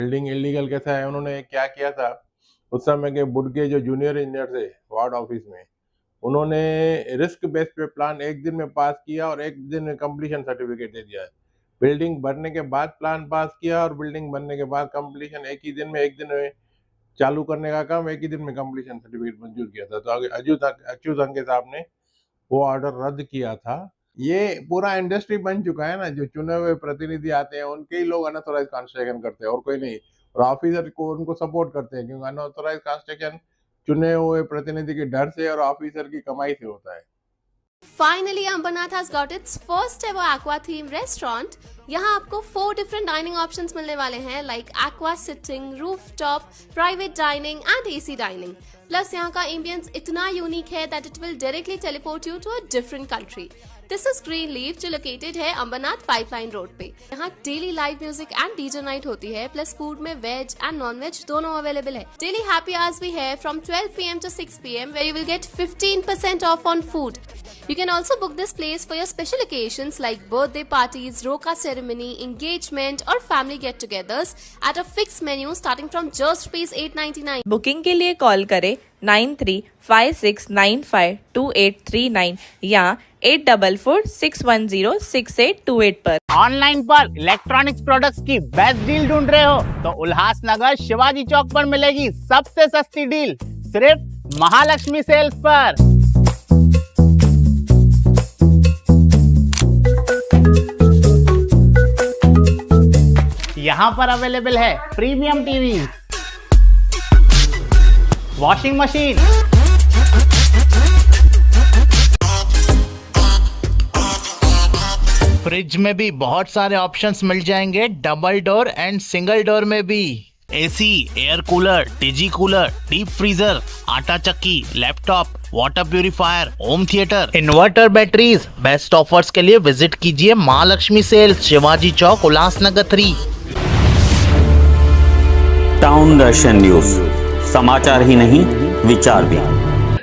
Building illegal कैसा है, उन्होंने क्या किया था उस समय के बुड के जो जूनियर इंजीनियर थे वार्ड ऑफिस में, उन्होंने रिस्क बेस पे प्लान एक दिन में पास किया और एक दिन में कंप्लीशन सर्टिफिकेट दे दिया है। बिल्डिंग बनने के बाद प्लान पास किया और बिल्डिंग बनने के बाद कंप्लीशन एक दिन में चालू करने का काम एक ही दिन में कंप्लीशन सर्टिफिकेट मंजूर किया था। तो आगे अच्युत अंके साहब ने वो ऑर्डर रद्द किया था। ये पूरा इंडस्ट्री बन चुका है ना, जो चुने हुए प्रतिनिधि आते हैं उनके ही लोग अनऑथोराइज कंस्ट्रक्शन करते हैं और कोई नहीं, और ऑफिसर को उनको सपोर्ट करते हैं क्योंकि अनऑथोराइज कंस्ट्रक्शन चुने हुए प्रतिनिधि के डर से और ऑफिसर की कमाई से होता है। Finally, Ambernath has got its first ever aqua theme restaurant. यहाँ आपको 4 different dining options मिलने वाले हैं like aqua sitting, rooftop, private dining and AC dining. Plus यहाँ का ambience इतना unique है that it will directly teleport you to a different country. This is Greenleaf जो located है अंबरनाथ पाइपलाइन रोड पे। यहाँ daily live music and DJ night होती है, प्लस फूड में वेज एंड नॉन वेज दोनों अवेलेबल है। डेली हैप्पी आवर्स भी है from 12 PM to 6 PM where you will get 15% off on food. You can also book this place for your special occasions like birthday parties, roka ceremony, engagement or family get-togethers at a fixed menu starting from just rupees 899. Booking के लिए call करें 9356952839 या 8446106828 पर। Online पर electronics products की best deal ढूंढ रहे हो तो उल्लासनगर शिवाजी चौक पर मिलेगी सबसे सस्ती डील, सिर्फ महालक्ष्मी सेल्स पर। यहाँ पर अवेलेबल है premium TV, washing machine, fridge में भी बहुत सारे ऑप्शंस मिल जाएंगे, double door and single door में भी। AC, air cooler, TG cooler, deep freezer, आटा चक्की, laptop, water purifier, home theatre, inverter, batteries. Best offers के लिए विजिट कीजिए महालक्ष्मी सेल्स, शिवाजी चौक, उल्लासनगर 3। टाउन दर्शन न्यूज, समाचार ही नहीं विचार भी।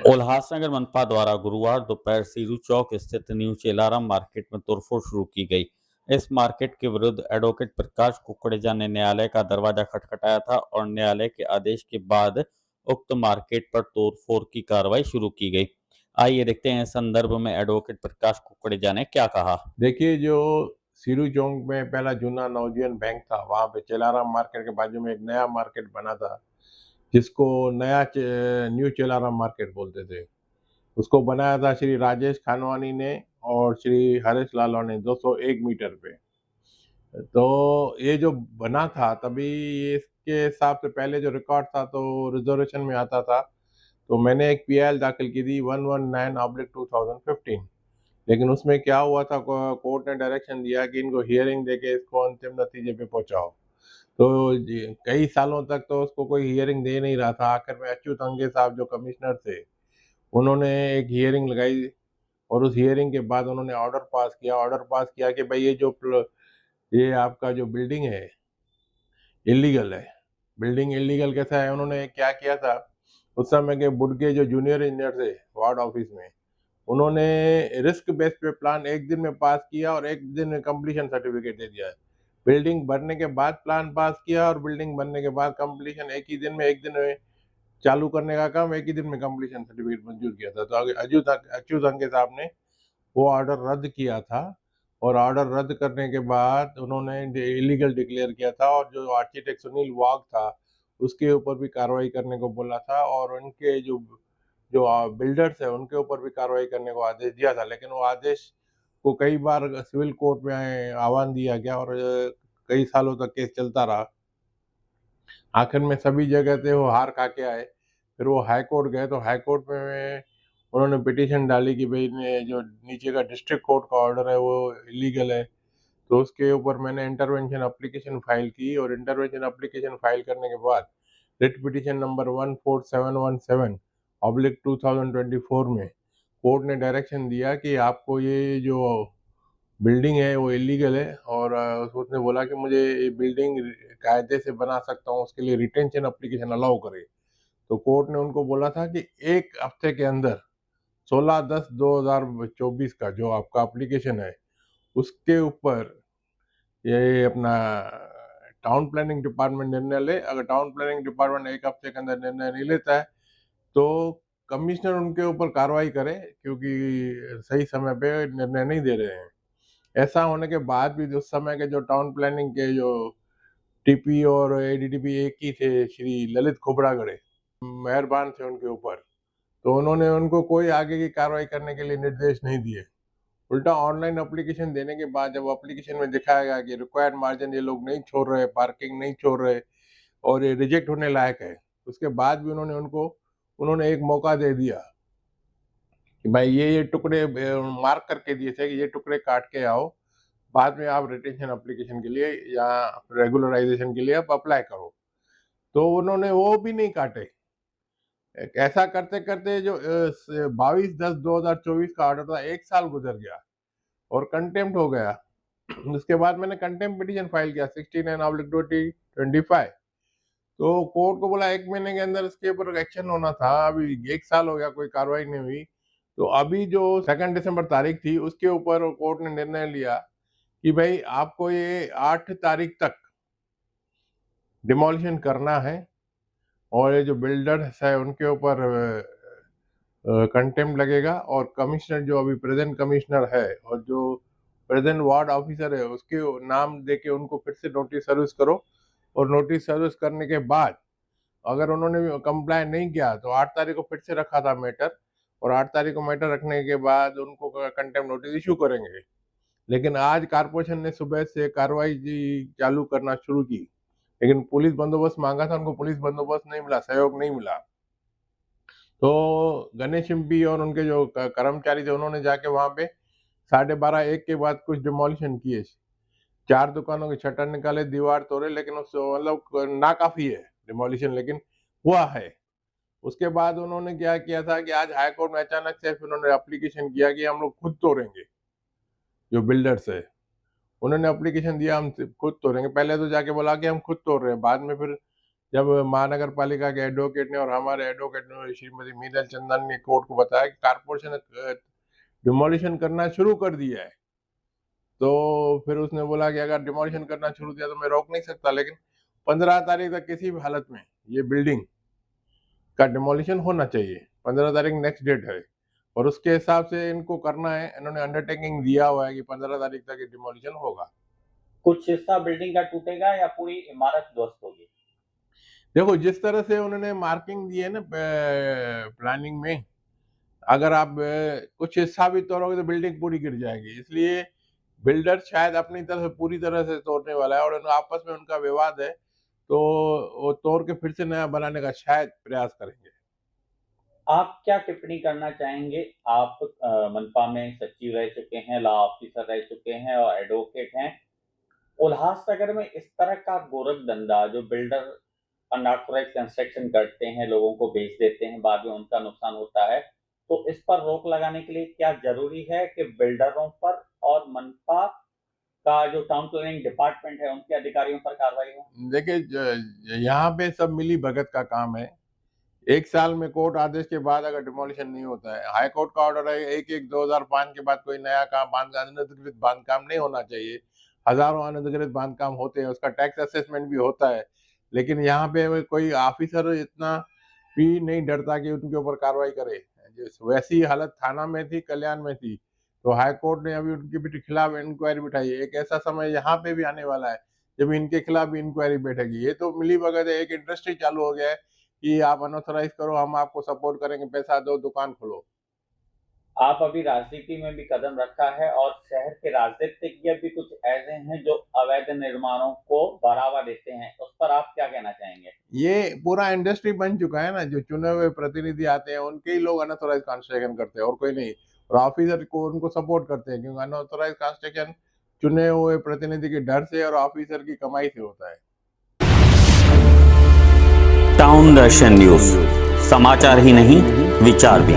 उल्लासनगर मनपा द्वारा गुरुवार दोपहर सीरू चौक स्थित न्यू चेलाराम मार्केट में तोड़फोड़ शुरू की गई। इस मार्केट के विरुद्ध एडवोकेट प्रकाश कुकड़ेजा ने न्यायालय का दरवाजा खटखटाया था और न्यायालय के आदेश के बाद उक्त मार्केट पर तोड़फोड़ की कार्रवाई शुरू की गई। आइए देखते हैं इस संदर्भ में एडवोकेट प्रकाश कुकड़ेजा ने क्या कहा। देखिए, जो सीरू चौक में पहला जूना नवजीवन बैंक था, वहाँ पे चेलाराम मार्केट के बाजू में एक नया मार्केट बना था जिसको न्यू चेलाराम मार्केट बोलते थे। उसको बनाया था श्री राजेश खानवानी ने और श्री हरेश लालवा ने 201 मीटर पे। तो ये जो बना था तभी इसके हिसाब से पहले जो रिकॉर्ड था तो रिजर्वेशन में आता था, तो मैंने एक PIL दाखिल की थी 119/2015। लेकिन उसमें क्या हुआ था, कोर्ट ने डायरेक्शन दिया कि इनको हियरिंग देके इसको अंतिम नतीजे पे पहुंचाओ। तो कई सालों तक तो उसको कोई हियरिंग दे नहीं रहा था। आखिर में अच्युत अंगे साहब जो कमिश्नर थे, उन्होंने एक हियरिंग लगाई और उस हियरिंग के बाद उन्होंने ऑर्डर पास किया कि भाई ये आपका जो बिल्डिंग है इलीगल है। बिल्डिंग इलीगल कैसा है, उन्होंने क्या किया था उस समय के बुड के जो जूनियर इंजीनियर थे वार्ड ऑफिस में, उन्होंने रिस्क बेस पे प्लान एक दिन में पास किया और एक दिन में कंप्लीशन सर्टिफिकेट दे दिया है। बिल्डिंग बनने के बाद प्लान पास किया और बिल्डिंग बनने के बाद कंप्लीशन एक दिन में चालू करने का काम एक ही दिन में कंप्लीशन सर्टिफिकेट मंजूर किया था। तो आगे अच्युत अंके साहब ने वो ऑर्डर रद्द किया था और ऑर्डर रद्द करने के बाद उन्होंने इलीगल डिक्लेयर किया था और जो आर्किटेक्ट सुनील वाघ था उसके ऊपर भी कार्रवाई करने को बोला था और उनके जो बिल्डर्स है उनके ऊपर भी कार्रवाई करने को आदेश दिया था। लेकिन वो आदेश को कई बार सिविल कोर्ट में आह्वान दिया गया और कई सालों तक केस चलता रहा। आखिर में सभी जगह से वो हार खा के आए। फिर वो हाई कोर्ट गए तो हाई कोर्ट में उन्होंने पिटीशन डाली कि भाई जो नीचे का डिस्ट्रिक्ट कोर्ट का ऑर्डर है वो इलीगल है। तो उसके ऊपर मैंने इंटरवेंशन एप्लीकेशन फाइल की और इंटरवेंशन एप्लीकेशन फाइल करने के बाद रिट पिटीशन नंबर 14717/2024 में कोर्ट ने डायरेक्शन दिया कि आपको ये जो बिल्डिंग है वो इलीगल है और उसने बोला कि मुझे ये बिल्डिंग कायदे से बना सकता हूँ, उसके लिए रिटेंशन एप्लीकेशन अलाउ करे। तो कोर्ट ने उनको बोला था कि एक हफ्ते के अंदर 16/10/2024 का जो आपका एप्लीकेशन है उसके ऊपर ये अपना टाउन प्लानिंग डिपार्टमेंट निर्णय ले। अगर टाउन प्लानिंग डिपार्टमेंट 1 हफ्ते के अंदर निर्णय नहीं लेता है तो कमिश्नर उनके ऊपर कार्रवाई करे, क्योंकि सही समय पे निर्णय नहीं दे रहे हैं। ऐसा होने के बाद भी उस समय के जो टाउन प्लानिंग के जो टीपी और एडीटीपी एक ही थे, श्री ललित खोबरागड़े मेहरबान थे उनके ऊपर, तो उन्होंने उनको कोई आगे की कार्रवाई करने के लिए निर्देश नहीं दिए। उल्टा ऑनलाइन एप्लीकेशन देने के बाद जब एप्लीकेशन में दिखाया गया कि रिक्वायर्ड मार्जिन ये लोग नहीं छोड़ रहे, पार्किंग नहीं छोड़ रहे और ये रिजेक्ट होने लायक है, उसके बाद भी उन्होंने एक मौका दे दिया कि भाई ये टुकड़े मार्क करके दिए थे कि ये टुकड़े काट के आओ, बाद में आप रिटेंशन एप्लीकेशन के लिए या रेगुलराइजेशन के लिए आप अप्लाई करो। तो उन्होंने वो भी नहीं काटे। ऐसा करते करते जो 22/10/2024 का ऑर्डर था, 1 साल गुजर गया और कंटेम्प्ट हो गया। उसके बाद मैंने कंटेम्प्ट पिटीशन फाइल किया 69/2025। तो कोर्ट को बोला 1 महीने के अंदर इसके ऊपर एक्शन होना था। अभी 1 साल हो गया, कोई कार्रवाई नहीं हुई। तो अभी जो 2 दिसंबर तारीख थी उसके ऊपर कोर्ट ने निर्णय लिया कि भाई आपको ये 8 तारीख तक डिमोलिशन करना है और ये जो बिल्डर्स है उनके ऊपर कंटेम्प्ट लगेगा और कमिश्नर जो अभी प्रेजेंट कमिश्नर है और जो प्रेजेंट वार्ड ऑफिसर है उसके नाम देके उनको फिर से नोटिस सर्विस करो और नोटिस सर्विस करने के बाद अगर उन्होंने कंप्लाई नहीं किया तो 8 तारीख को फिर से रखा था मैटर, और 8 तारीख को मैटर रखने के बाद उनको कंटेम्प्ट नोटिस इशू करेंगे। लेकिन आज कारपोरेशन ने सुबह से कार्रवाई चालू करना शुरू की, लेकिन पुलिस बंदोबस्त मांगा था, उनको पुलिस बंदोबस्त नहीं मिला, सहयोग नहीं मिला। तो गणेश एमपी और उनके जो कर्मचारी थे उन्होंने जाके वहां पे 12:30-1 के बाद कुछ डिमोलिशन किए, 4 दुकानों के शटर निकाले, दीवार तोड़े, लेकिन उस मतलब नाकाफी है डिमोलिशन, लेकिन हुआ है। उसके बाद उन्होंने क्या किया था कि आज हाई कोर्ट में अचानक से फिर उन्होंने एप्लीकेशन किया कि हम लोग खुद तोड़ेंगे। जो बिल्डर्स है उन्होंने एप्लीकेशन दिया हम खुद तोड़ेंगे। पहले तो जाके बोला कि हम खुद तोड़ रहे हैं, बाद में फिर जब महानगर पालिका के एडवोकेट ने और हमारे एडवोकेट ने श्रीमती मीनल चंदन ने कोर्ट को बताया कि कारपोरेशन ने डिमोलिशन करना शुरू कर दिया है, तो फिर उसने बोला कि अगर डिमोलिशन करना शुरू किया तो मैं रोक नहीं सकता, लेकिन 15 तारीख तक किसी भी हालत में ये बिल्डिंग का डिमोलिशन होना चाहिए। 15 तारीख नेक्स्ट डेट है और उसके हिसाब से इनको करना है। इन्होंने अंडरटेकिंग दिया हुआ है कि 15 तारीख तक ये डिमोलिशन होगा। कुछ हिस्सा बिल्डिंग का टूटेगा या पूरी इमारत ध्वस्त होगी? देखो, जिस तरह से उन्होंने मार्किंग दी है ना प्लानिंग में, अगर आप कुछ हिस्सा भी तोड़ोगे तो बिल्डिंग पूरी गिर जाएगी। इसलिए बिल्डर शायद अपनी तरफ से पूरी तरह से तोड़ने वाला है और आपस में उनका विवाद है, तो वो तोड़ के फिर से नया बनाने का शायद प्रयास करेंगे। आप क्या टिप्पणी करना चाहेंगे? आप मनपा में सचिव रह चुके हैं, लॉ ऑफिसर रह चुके हैं और एडवोकेट हैं। उल्लासनगर में इस तरह का गोरख धंधा जो बिल्डर अनऑथराइज्ड कंस्ट्रक्शन करते हैं, लोगों को बेच देते हैं, बाद में उनका नुकसान होता है, तो इस पर रोक लगाने के लिए क्या जरूरी है कि बिल्डरों पर और मनपा का जो टाउन प्लानिंग डिपार्टमेंट है उनके अधिकारियों पर कार्रवाई हो? देखिए, यहाँ पे सब मिली भगत का काम है। 1 साल में कोर्ट आदेश के बाद अगर डिमोलिशन नहीं होता है, हाई कोर्ट का ऑर्डर है 1/1/2005 के बाद कोई नया काम अनधिकृत बांधकाम नहीं होना चाहिए। हजारों अनधिकृत बांधकाम होते हैं, उसका टैक्स असेसमेंट भी होता है, लेकिन यहाँ पे कोई ऑफिसर इतना भी नहीं डरता कि उनके ऊपर कार्रवाई करे। वैसी हालत थाना में थी, कल्याण में थी, तो हाई कोर्ट ने अभी उनके भी खिलाफ इंक्वायरी बिठाई है। एक ऐसा समय यहाँ पे भी आने वाला है जब इनके खिलाफ भी इंक्वायरी बैठेगी। ये तो मिली भगत है, एक इंडस्ट्री चालू हो गया है कि आप अनऑथराइज करो, हम आपको सपोर्ट करेंगे, पैसा दो, दुकान खोलो। आप अभी राजनीति में भी कदम रखा है और शहर के राजनीतिज्ञ भी कुछ ऐसे हैं जो अवैध निर्माणों को बढ़ावा देते हैं, उस पर आप क्या कहना चाहेंगे? ये पूरा इंडस्ट्री बन चुका है ना, जो चुने हुए प्रतिनिधि आते हैं उनके ही लोग अनऑथराइज कंस्ट्रक्शन करते हैं और कोई नहीं, और ऑफिसर को उनको सपोर्ट करते हैं, क्योंकि अनऑथराइज कंस्ट्रक्शन चुने हुए प्रतिनिधि के डर से और ऑफिसर की कमाई से होता है। टाउन दर्शन न्यूज, समाचार ही नहीं विचार भी।